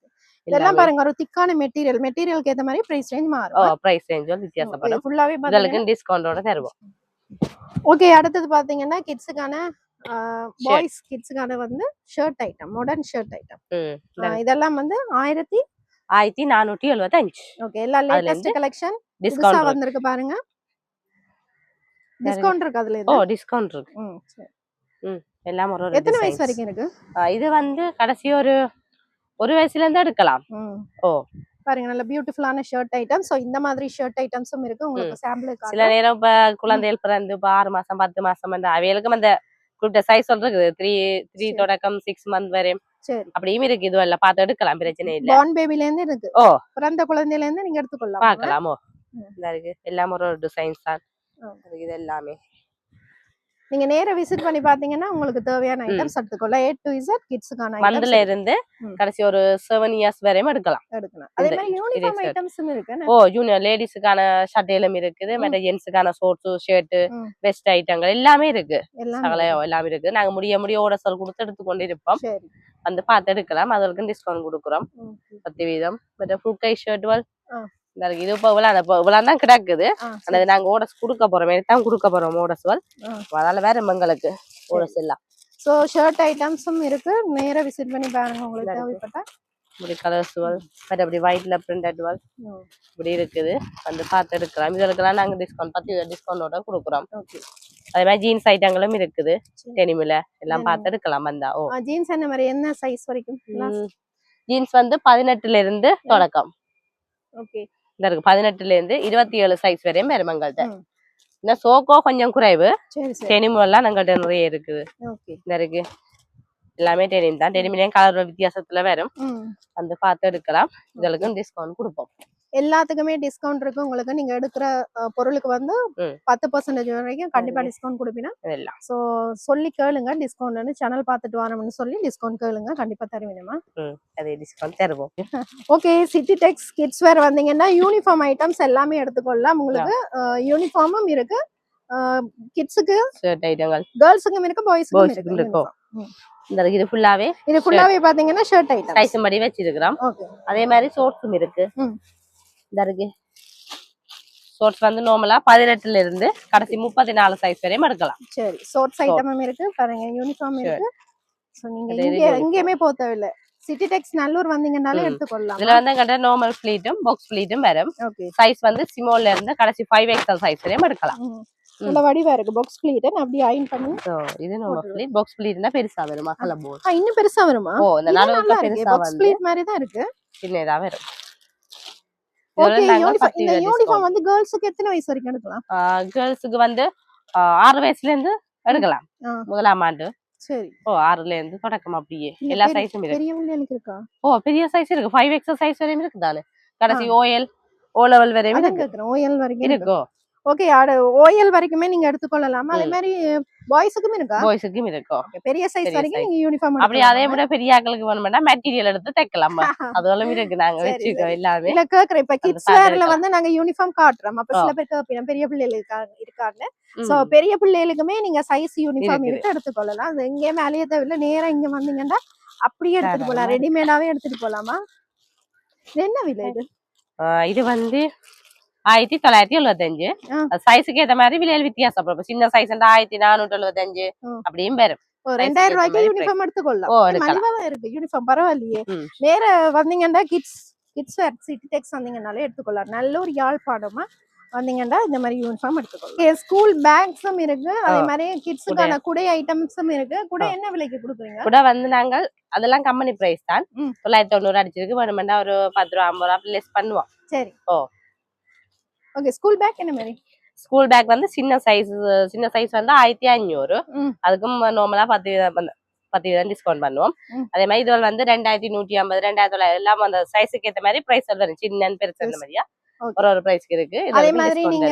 Speaker 1: இதெல்லாம் பாருங்க ஒரு திக்கான மெட்டீரியலுக்கு ஏத்த மாதிரி பிரைஸ் ரேஞ்ச் மாறும்.
Speaker 2: பிரைஸ் ரேஞ்ச் வித்தியாசப்படும்.
Speaker 1: ஃபுல்லாவே
Speaker 2: உங்களுக்கு டிஸ்கவுண்டோட தருவோம்.
Speaker 1: ஓகே, அடுத்து பாத்தீங்கன்னா கிட்ஸுக்கான பாய்ஸ் கிட்ஸுக்கான வந்து shirt item, modern shirt item. இதெல்லாம் வந்து
Speaker 2: 1475.
Speaker 1: ஓகே, எல்லா லேட்டஸ்ட் கலெக்ஷன் டிஸ்கவுண்ட் வந்திருக்கு பாருங்க. டிஸ்கவுண்ட் இருக்கு அதுல.
Speaker 2: டிஸ்கவுண்ட் இருக்கு.
Speaker 1: சரி,
Speaker 2: எல்லாம் ஒரு
Speaker 1: எத்தனை வயசு வரைக்கும் இருக்கு?
Speaker 2: இது வந்து கடைசி ஒரு வயசுல இருந்து எடுக்கலாம்.
Speaker 1: பாருங்க, நல்ல பியூட்டிஃபுல்லான ஷர்ட் ஐட்டம். சோ இந்த மாதிரி ஷர்ட் ஐட்டம்ஸும் இருக்கு. உங்களுக்கு சாம்பிள் காட்டுறேன்.
Speaker 2: சில நேரம் இப்ப குழந்தைகள் பிறந்து 6 மாசம் 10 மாசம் அந்த அவைகளுக்கும் அந்த குறிப்பிட்ட சைஸ் சொல்றது 3 தொடக்கம் 6 மந்த் வரை அப்படியும் இருக்கு. இது எல்லாம் பார்த்து எடுக்கலாம், பிரச்சனை இல்ல.
Speaker 1: பார்ன் பேபில இருந்து இருக்கு. பிறந்த குழந்தையில இருந்து நீங்க எடுத்துக்கொள்ளலாம்,
Speaker 2: பார்க்கலாமோ. இருக்கு எல்லாம் ஒரு டிசைன்ஸ் தான் இது எல்லாமே.
Speaker 1: நீங்க நேரா விசிட் பண்ணி பாத்தீங்கன்னா உங்களுக்கு தேவையான ஐட்டம்ஸ் எடுத்துக்கொள்ள. A to Z கிட்ஸ்க்கான
Speaker 2: மந்த்ல இருந்து கடைசி ஒரு 7 இயர்ஸ் வரையும் எடுக்கலாம்.
Speaker 1: அதே மாதிரி யூனிஃபார்ம் ஐட்டம்ஸும் இருக்கு.
Speaker 2: ஜூனியர் லேடிஸ்க்கான ஷர்ட் எல்லாம் இருக்குது. மற்ற ஜென்ஸுக்கான ஷார்ட்ஸ், ஷர்ட், வெஸ்ட் ஐட்டங்கள் எல்லாமே இருக்கு. எல்லாமே இருக்கு. நாங்க முடிய ஓடசல் கொடுத்து எடுத்துக்கொண்டு இருப்போம். வந்து பார்த்து எடுக்கலாம். அதற்கு டிஸ்கவுண்ட் கொடுக்குறோம் 10%. மற்ற ஃபுல் கை ஷர்ட்கள் இது இப்போ இவ்வளவு கிடக்குது. நாங்க ஓடஸ் கொடுக்க போறோம், தான் கொடுக்க போறோம் ஓடஸ்கள். அதனால வேற எங்களுக்கு ஓடஸ் எல்லாம்.
Speaker 1: சோ ஷர்ட் ஐட்டம்ஸும் இருக்கு. நேரா விசிட் பண்ணி பாருங்க உங்களுக்கு தேவைப்பட்டா.
Speaker 2: இப்படி கலர்ஸ்கள் அப்படி ஒயிட்ல பிரிண்டட்கள் இப்படி இருக்குது. வந்து பார்த்து எடுக்கலாம். இதற்கெல்லாம் நாங்க டிஸ்கவுண்ட் 10% டிஸ்கவுண்டோட கொடுக்குறோம். அதே மாதிரி ஜீன்ஸ் ஐட்டங்களும் இருக்குது டெனிமில எல்லாம் பார்த்து எடுக்கலாம் வந்தா. ஓ
Speaker 1: ஜீன்ஸ் என்ன மாதிரி என்ன சைஸ் வரைக்கும்?
Speaker 2: ஜீன்ஸ் வந்து 18ல இருந்து தொடக்கம்.
Speaker 1: ஓகே,
Speaker 2: இந்த இருக்கு 18ல இருந்து 27 சைஸ் வரையும் வரும் எங்கள்கிட்ட. இந்த சோக்கோ கொஞ்சம் குறைவு, டெனிம் எல்லாம் எங்கள்கிட்ட நிறைய இருக்குது. இந்த இருக்கு எல்லாமே டெனிம் தான். டெனிமிலையும் கலர் வித்தியாசத்துல வரும், வந்து பார்த்து எடுக்கலாம். இதற்கு டிஸ்கவுண்ட் கொடுப்போம்.
Speaker 1: எல்லாத்துக்குமே டிஸ்கவுண்ட் இருக்கு உங்களுக்கு. நீங்க எடுக்கிற பொருளுக்கு வந்து 10% வரைக்கும் கண்டிப்பா டிஸ்கவுண்ட் கொடுப்பீங்க. சோ சொல்லி கேளுங்க டிஸ்கவுண்ட்னு. சேனல் பார்த்துட்டு வரணும்னு சொல்லி டிஸ்கவுண்ட் கேளுங்க, கண்டிப்பா தருவீங்கம்மா.
Speaker 2: அதே டிஸ்கவுண்ட் தருவோம்.
Speaker 1: ஓகே, சிட்டி டெக்ஸ் கிட்ஸ் வேர் வந்தீங்கன்னா யூனிஃபார்ம் ஐட்டம்ஸ் எல்லாமே எடுத்துக்கொள்ளலாம். உங்களுக்கு யூனிஃபார்மும் இருக்கு, கிட்ஸுக்கு
Speaker 2: ஷர்ட் ஐட்டங்கள்,
Speaker 1: கேர்ள்ஸுக்கும் இருக்கு, பாய்ஸுக்கும் இருக்கு.
Speaker 2: இது ஃபுல்லாவே
Speaker 1: பாத்தீங்கன்னா ஷர்ட் ஐட்டம்
Speaker 2: சைஸ் படி வச்சிருக்கிறோம். அதே மாதிரி ஷார்ட்ஸும் இருக்கு. ஷார்ட்ஸ் வந்து நார்மலா 18ல இருந்து கடைசி 34 சைஸ் வரையும் எடுக்கலாம்.
Speaker 1: சரி, ஷார்ட்ஸ் ஐட்டமும் இருக்கு பாருங்க, யூனிஃபார்ம் இருக்கு. சோ நீங்க எங்கேயுமே போக தேவையில்லை, சிட்டி டெக்ஸ் நல்லூர் வந்தீங்கன்னாலே எடுத்துக்கொள்ளலாம்.
Speaker 2: இதுல வந்து எங்கள்கிட்ட நார்மல் ஃபிளீட்டும் பாக்ஸ் ஃபிளீட்டும் வரும். சைஸ் வந்து ஸ்மால்ல இருந்து கடைசி 5XL சைஸ் வரையும் எடுக்கலாம்.
Speaker 1: நல்ல வடிவா இருக்கு பாக்ஸ் ஃபிளீட். அப்படியே அயர்ன் பண்ணி
Speaker 2: இது நார்மல் ஃபிளீட். பாக்ஸ் ஃபிளீட்னா பெருசா வரும், மக்கள போட்.
Speaker 1: இன்னும் பெருசா வருமா?
Speaker 2: ஓ இந்த நடுவுல பெருசா வந்து
Speaker 1: பாக்ஸ் ஃபிளீட் மாதிரி தான் இருக்கு,
Speaker 2: சின்னதா வரும்.
Speaker 1: ஓகே, யூனிஃபார்ம் வந்து கேர்ள்ஸ்க்கு எத்தனை வயசு வரைக்கும் எடுக்கலாம்?
Speaker 2: கேர்ள்ஸ்க்கு வந்து 6 வயசுல இருந்து எடுக்கலாம், முதலாம் ஆண்டு. சரி, ஓ 6ல இருந்து தொடக்கம். அப்படியே எல்லா சைஸும் இருக்கு.
Speaker 1: பெரிய பிள்ளைகளுக்கு இருக்கா?
Speaker 2: ஓ பெரிய சைஸ் இருக்கு, 5XL சைஸ் வரையும் இருக்குதானே. கடைசி OL O லெவல் வரையும் இருக்கு.
Speaker 1: OL வரைக்கும்
Speaker 2: இருக்கோ?
Speaker 1: ஓகே, OL வரைக்குமே நீங்க எடுத்துக்கொள்ளலாம். அதே மாதிரி பாய்ஸுக்கும் இருக்கா?
Speaker 2: பாய்ஸுக்கும் இருக்கோ, பெரிய
Speaker 1: சைஸ் வரைக்கும் நீங்க யூனிஃபார்ம்.
Speaker 2: அப்படி அதே விட பெரிய ஆட்களுக்கு வேணும்னா மெட்டீரியல் எடுத்து தைக்கலாம், அதெல்லாம் இருக்கு. நாங்க வெச்சிருக்கோம் எல்லாமே.
Speaker 1: இல்ல கேக்குறேன், இப்ப கிட்ஸ் வேர்ல வந்து நாங்க யூனிஃபார்ம் காட்டுறோம். அப்ப சில பேர் கேப்பீங்க பெரிய பிள்ளைகளுக்கு இருக்கான்னு. சோ பெரிய பிள்ளைகளுக்குமே நீங்க சைஸ் யூனிஃபார்ம் இருக்கு எடுத்துக்கொள்ளலாம். அது எங்கேயுமே அலைய தேவையில்லை, நேரா இங்க வந்தீங்கன்னா அப்படியே எடுத்துட்டு போலாம், ரெடிமேடாவே எடுத்துட்டு போலாமா? என்ன விலை இது?
Speaker 2: இது வந்து 1975. சைஸுக்கு ஏத்த மாதிரி விலையில் வித்தியாசப்படும். சின்ன சைஸ் 1475 அப்படியும் வரும்.
Speaker 1: 2000 ரூபாய்க்கு யூனிஃபார்ம் எடுத்துக்கொள்ளலாம். மலிவா இருக்கு யூனிஃபார்ம், பரவாயில்லையே. நேர வந்தீங்கன்னா கிட்ஸ் வேர் சிட்டி டெக்ஸ் வந்தீங்கன்னாலே எடுத்துக்கொள்ளலாம். நல்லூர் யாழ்ப்பாணமா வந்தீங்கன்னா இந்த மாதிரி யூனிஃபார்ம் எடுத்துக்கொள்ளலாம். ஸ்கூல் பேக்ஸும் இருக்கு, அதே மாதிரி கிட்ஸுக்கான குடை ஐட்டம்ஸும் இருக்கு. குடை என்ன விலைக்கு கொடுக்குறீங்க?
Speaker 2: குடை வந்து நாங்கள் அதெல்லாம் கம்பெனி பிரைஸ் தான், 990 அடிச்சிருக்கு. வேணுமெண்டா ஒரு 10 ரூபா 50 ரூபா லெஸ் பண்ணுவோம். சரி, ஓ
Speaker 1: ஓகே. ஸ்கூல் பேக் என்ன மாதிரி?
Speaker 2: ஸ்கூல் பேக் வந்து சின்ன சைஸ் வந்து 1500. அதுக்கும் நார்மலா 10% டிஸ்கவுண்ட் பண்ணுவோம். அதே மாதிரி இது வந்து 2150 2900 எல்லாம் அந்த சைஸுக்கு ஏத்த மாதிரி பிரைஸ் வரும். சின்ன பெருசு அந்த மாதிரியா ஒரு பிரைஸ்க்கு இருக்கு.
Speaker 1: அதே மாதிரி நீங்க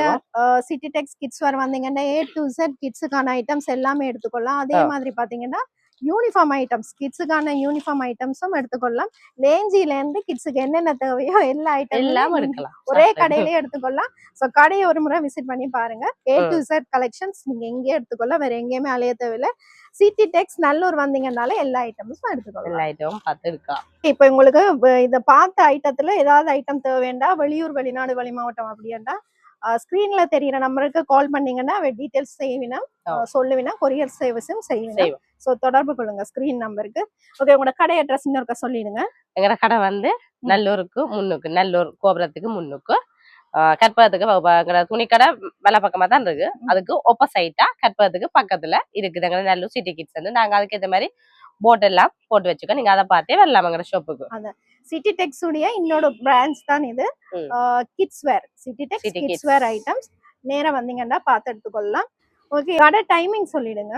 Speaker 1: சிட்டி டெக்ஸ் கிட்ஸ் வேர் வந்தீங்கன்னா A to Z கிட்ஸுக்கான ஐட்டம்ஸ் எல்லாமே எடுத்துக்கொள்ளலாம். அதே மாதிரி பாத்தீங்கன்னா யூனிஃபார்ம் ஐட்டம்ஸ், கிட்ஸுக்கான யூனிஃபார்ம் ஐட்டம்ஸும் எடுத்துக்கொள்ளலாம். லேஞ்சில இருந்து கிட்ஸுக்கு என்னென்ன தேவையோ எல்லா ஐட்டம்
Speaker 2: எல்லாம் எடுக்கலாம்,
Speaker 1: ஒரே கடையிலே எடுத்துக்கொள்ளலாம். சோ கடையை ஒரு முறை விசிட் பண்ணி பாருங்க. A to Z கலெக்ஷன்ஸ் நீங்க எங்கே எடுத்துக்கொள்ளலாம், வேற எங்கேயுமே அலைய தேவையில்லை. சிட்டி டெக்ஸ் நல்லூர் வந்தீங்கன்னாலே எல்லா ஐட்டம்ஸும் எடுத்துக்கொள்ளலாம்.
Speaker 2: எல்லா ஐட்டமும் பார்த்து இருக்கா.
Speaker 1: இப்ப உங்களுக்கு இத பார்த்த ஐட்டத்துல ஏதாவது ஐட்டம் தேவைண்டா, வெளியூர் வெளிநாடு வெளி மாவட்டம் அப்படின்னா ஸ்கிரீன்ல தெரியுற நம்பருக்கு கால் பண்ணீங்கன்னா டீடைல்ஸ் செய்வினா சொல்லுவினா கொரியர் சர்வீஸும் செய்வோம். சோ தொடர்பு கொள்ளுங்க ஸ்கிரீன் நம்பருக்கு. ஓகே, உங்களோட கடை அட்ரஸ் இன்னொருக்க சொல்லிடுங்க.
Speaker 2: எங்க கடை வந்து நல்லூருக்கு முன்னுக்கு, நல்லூர் கோபுரத்துக்கு முன்னுக்கு, கற்பகத்துக்கு துணிக்கடை மேல பக்கமா தான் இருக்கு. அதுக்கு ஆப்போசைட்டா கற்பகத்துக்கு பக்கத்துல இருக்குது எங்க நல்லூர் சிட்டி கிட்ஸ் வந்து. நாங்க அதுக்கு ஏற்ற மாதிரி போட் எல்லாம் போட்டு வச்சுக்கோ, நீங்க அதை பார்த்தே வரலாம் எங்க ஷாப்புக்கு.
Speaker 1: அதான் சிட்டி டெக்ஸ் உடைய இன்னொரு பிரான்ச் தான் இது, கிட்ஸ் வேர். சிட்டி டெக்ஸ் கிட்ஸ் வேர் ஐட்டம்ஸ் நேரா வந்தீங்கன்னா பார்த்து எடுத்துக்கொள்ளலாம். ஓகே, கடை டைமிங் சொல்லிடுங்க.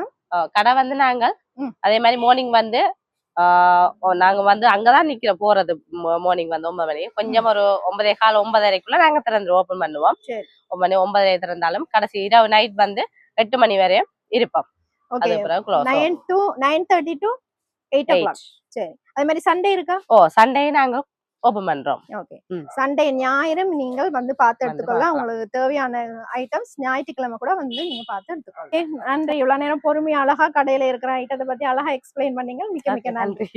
Speaker 2: கடை வந்து நாங்கள் அதே மாதிரி மார்னிங் வந்து நாங்க வந்து அங்கதான் நிக்கிற போறது. மார்னிங் வந்து 9 மணி, கொஞ்சம் ஒரு 9:15 9:30க்குள்ள நாங்க திறந்து ஓபன் பண்ணுவோம். 9 மணி 9:30 திறந்தாலும் கடைசி இரவு நைட் வந்து 8 மணி வரையும் இருப்போம்.
Speaker 1: 9 to 9:30 to 8 o'clock. சரி, அதே மாதிரி சண்டே இருக்கா? ஓ
Speaker 2: சண்டே நாங்க ஓபன் பண்றோம்.
Speaker 1: ஓகே, சண்டே ஞாயிறு நீங்கள் வந்து பார்த்து எடுத்துக்கொள்ளலாம். உங்களுக்கு தேவையான ஐட்டம்ஸ் ஞாயிற்றுக்கிழமை கூட வந்து நீங்க பார்த்து எடுத்துக்கொள்ளலாம். நன்றி, இவ்வளவு நேரம் பொறுமையா அழகா கடையில இருக்கிற ஐட்டத்தை பத்தி அழகா எக்ஸ்பிளைன் பண்ணீங்க. மிக்க மிக்க நன்றி.